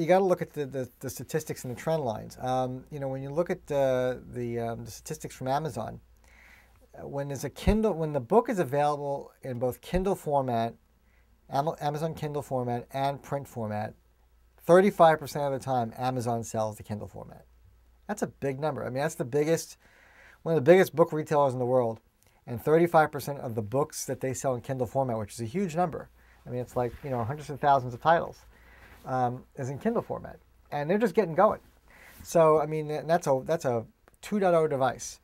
You got to look at the statistics and the trend lines. When you look at the statistics from Amazon, when there's a Kindle, when the book is available in both Kindle format, Amazon Kindle format, and print format, 35% of the time Amazon sells the Kindle format. That's a big number. I mean, that's one of the biggest book retailers in the world, and 35% of the books that they sell in Kindle format, which is a huge number. I mean, it's like hundreds of thousands of titles, is in Kindle format, and they're just getting going. So I mean, that's a 2.0 device.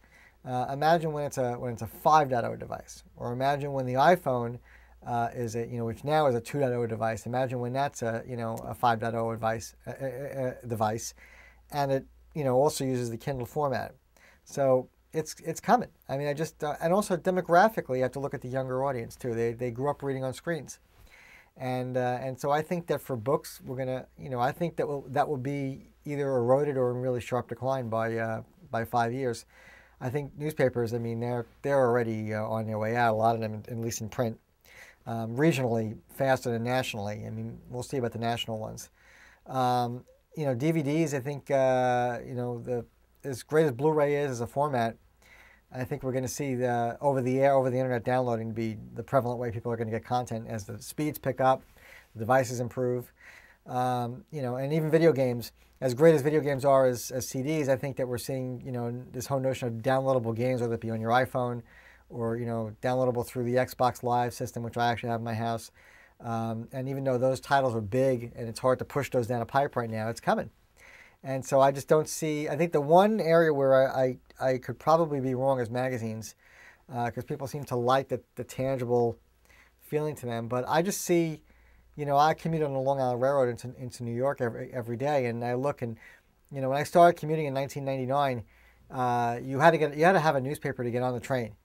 Imagine when it's a 5.0 device, or imagine when the iPhone is which now is a 2.0 device. Imagine when that's a 5.0 device, and it also uses the Kindle format. So it's coming. I mean, and also demographically, you have to look at the younger audience too. They grew up reading on screens, and so I think that for books, we're gonna I think that will be either eroded or in really sharp decline by 5 years. I think newspapers, I mean, they're already on their way out. A lot of them, at least in print, regionally faster than nationally. I mean, we'll see about the national ones. DVDs, I think, as great as Blu-ray is as a format, I think we're going to see the over the internet downloading be the prevalent way people are going to get content as the speeds pick up, the devices improve. And even video games, as great as video games are as CDs, I think that we're seeing, this whole notion of downloadable games, whether it be on your iPhone or, downloadable through the Xbox Live system, which I actually have in my house. And even though those titles are big and it's hard to push those down a pipe right now, it's coming. And so I just don't see, I think the one area where I could probably be wrong is magazines, because people seem to like the tangible feeling to them. But I just see, I commute on the Long Island Railroad into New York every day, and I look, and when I started commuting in 1999, you had to have a newspaper to get on the train.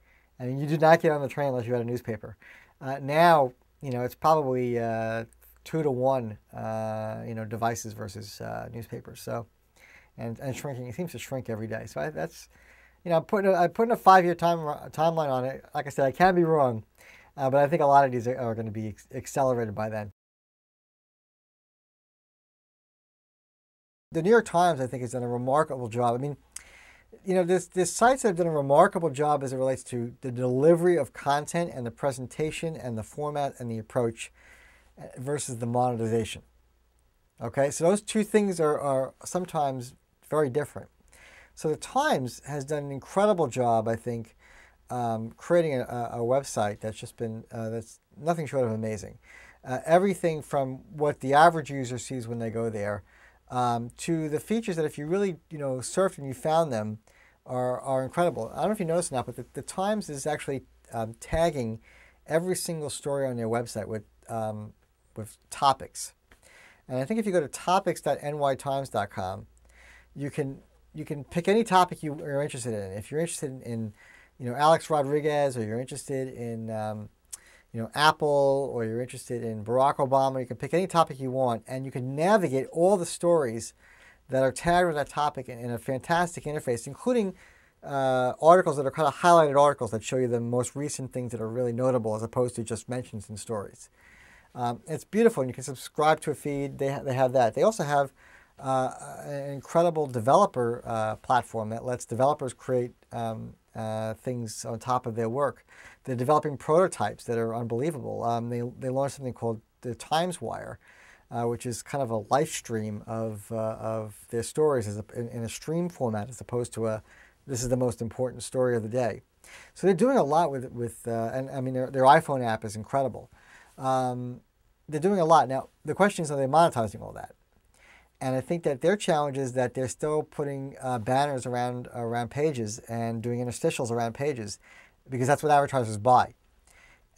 I mean, you did not get on the train unless you had a newspaper. Now, it's probably 2 to 1, devices versus newspapers. So, and shrinking. It seems to shrink every day. So that's, I'm putting a 5-year timeline on it. Like I said, I can be wrong, but I think a lot of these are going to be accelerated by then. The New York Times, I think, has done a remarkable job. I mean, there's sites that have done a remarkable job as it relates to the delivery of content and the presentation and the format and the approach versus the monetization. Okay, so those two things are sometimes very different. So the Times has done an incredible job, I think, creating a website that's just been, that's nothing short of amazing. Everything from what the average user sees when they go there, to the features that if you really, surfed and you found them are incredible. I don't know if you noticed or not, but the Times is actually tagging every single story on their website with topics. And I think if you go to topics.nytimes.com, you can pick any topic you're interested in. If you're interested in Alex Rodriguez, or you're interested in Apple, or you're interested in Barack Obama, you can pick any topic you want, and you can navigate all the stories that are tagged with that topic in a fantastic interface, including articles that are kind of highlighted articles that show you the most recent things that are really notable, as opposed to just mentions in stories. It's beautiful, and you can subscribe to a feed. They have that. They also have an incredible developer platform that lets developers create things on top of their work. They're developing prototypes that are unbelievable. They launched something called the Times Wire, which is kind of a live stream of their stories in a stream format, as opposed to this is the most important story of the day. So they're doing a lot with and I mean their iPhone app is incredible. They're doing a lot. Now the question is, are they monetizing all that? And I think that their challenge is that they're still putting banners around pages and doing interstitials around pages, because that's what advertisers buy.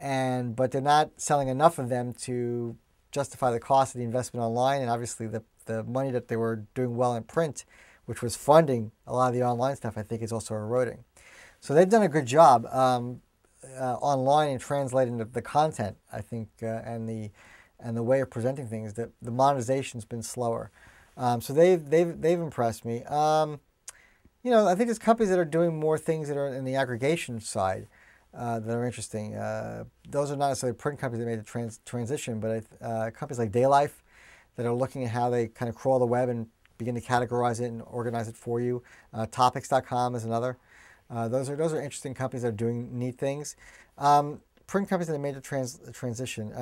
But they're not selling enough of them to justify the cost of the investment online, and obviously the money that they were doing well in print, which was funding a lot of the online stuff, I think is also eroding. So they've done a good job online in translating the content, I think, and the way of presenting things. That the monetization's been slower. So they've impressed me. I think there's companies that are doing more things that are in the aggregation side that are interesting. Those are not necessarily print companies that made the transition, but companies like Daylife that are looking at how they kind of crawl the web and begin to categorize it and organize it for you. Topics.com is another. Those are interesting companies that are doing neat things. Print companies in a major transition.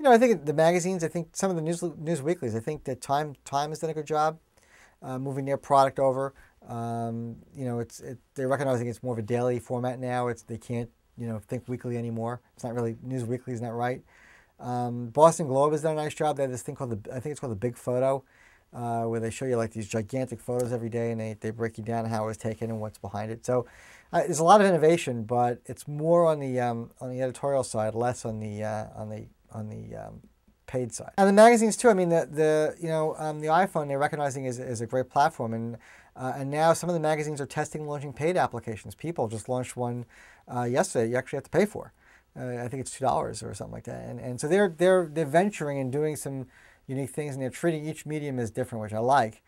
I think the magazines. I think some of the news weeklies. I think that Time has done a good job moving their product over. They're recognizing it's more of a daily format now. They can't think weekly anymore. It's not really news weekly. Isn't that right? Boston Globe has done a nice job. They have this thing called I think it's called the Big Photo, where they show you like these gigantic photos every day, and they break you down how it was taken and what's behind it. So there's a lot of innovation, but it's more on the editorial side, less on the paid side. And the magazines too. I mean, the iPhone they're recognizing is a great platform, and now some of the magazines are testing launching paid applications. People just launched one yesterday. You actually have to pay for. I think it's $2 or something like that. And so they're venturing and doing some unique things, and they're treating each medium as different, which I like.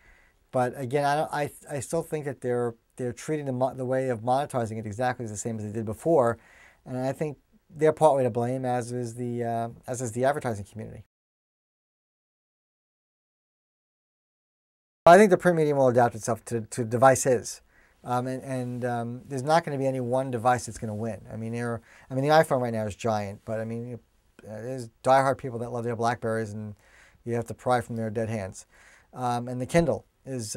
But again, I still think that they're treating the way of monetizing it exactly the same as they did before, and I think they're partly to blame, as is the advertising community. I think the print medium will adapt itself to devices. There's not going to be any one device that's going to win. I mean, the iPhone right now is giant, but I mean, there's diehard people that love their Blackberries, and you have to pry from their dead hands. And the Kindle seems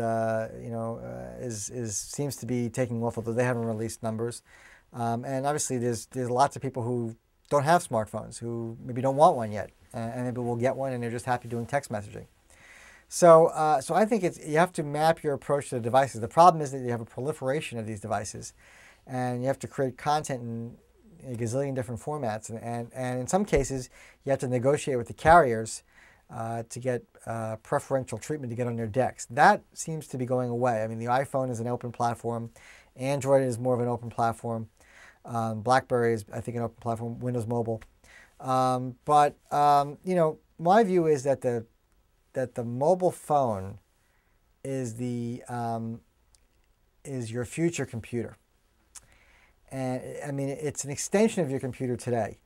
to be taking off, although they haven't released numbers. And obviously, there's lots of people who don't have smartphones, who maybe don't want one yet, and maybe will get one, and they're just happy doing text messaging. So I think you have to map your approach to the devices. The problem is that you have a proliferation of these devices, and you have to create content in a gazillion different formats. And in some cases, you have to negotiate with the carriers to get preferential treatment to get on their decks. That seems to be going away. I mean, the iPhone is an open platform. Android is more of an open platform. BlackBerry is, I think, an open platform. Windows Mobile. My view is that the mobile phone is your future computer, and I mean it's an extension of your computer today,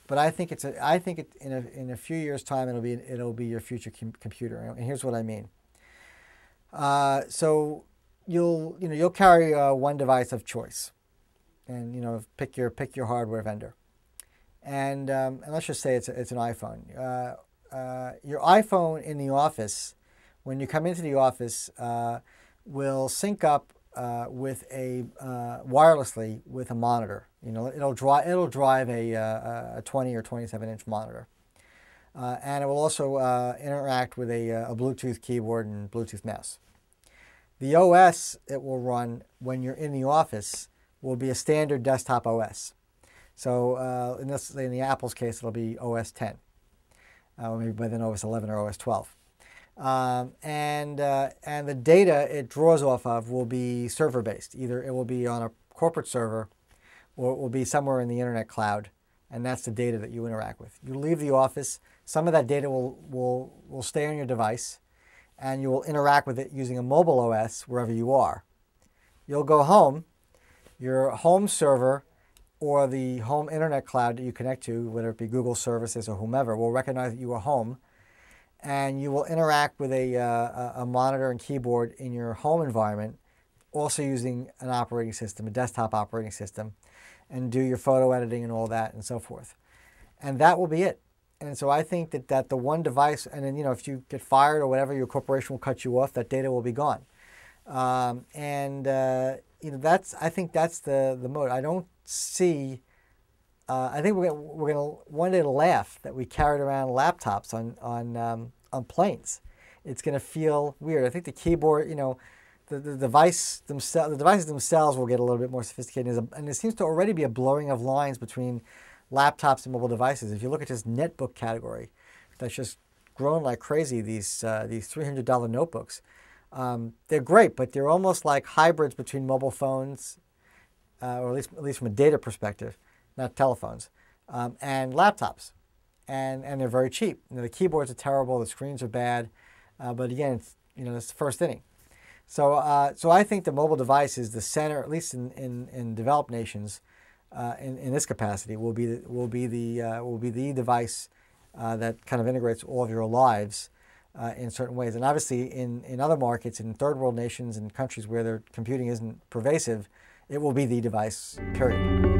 but I think in a few years' time it'll be your future computer, and here's what I mean. So you'll carry one device of choice, and pick your hardware vendor, and let's just say it's an iPhone. Your iPhone in the office, when you come into the office, will sync up wirelessly with a monitor. It'll drive a 20 or 27-inch monitor, and it will also interact with a Bluetooth keyboard and Bluetooth mouse. The OS it will run when you're in the office will be a standard desktop OS. So in the Apple's case, it'll be OS 10. Or maybe by then OS 11 or OS 12. And the data it draws off of will be server-based. Either it will be on a corporate server, or it will be somewhere in the internet cloud, and that's the data that you interact with. You leave the office, some of that data will stay on your device, and you will interact with it using a mobile OS wherever you are. You'll go home, your home server or the home internet cloud that you connect to, whether it be Google services or whomever, will recognize that you are home, and you will interact with a monitor and keyboard in your home environment, also using an operating system, a desktop operating system, and do your photo editing and all that and so forth. And that will be it. And so I think that the one device, and then if you get fired or whatever, your corporation will cut you off, that data will be gone. I think that's the mode. I don't see. I think we're gonna one day laugh that we carried around laptops on planes. It's gonna feel weird. I think the keyboard, the devices themselves will get a little bit more sophisticated, and there seems to already be a blurring of lines between laptops and mobile devices. If you look at this netbook category, that's just grown like crazy. These $300 notebooks. They're great, but they're almost like hybrids between mobile phones, or at least from a data perspective, not telephones, and laptops, and they're very cheap. The keyboards are terrible, the screens are bad, but again, it's the first inning. So I think the mobile device is the center, at least in developed nations, in this capacity, will be the device that kind of integrates all of your lives in certain ways. And obviously in other markets, in third world nations and countries where their computing isn't pervasive, it will be the device, period.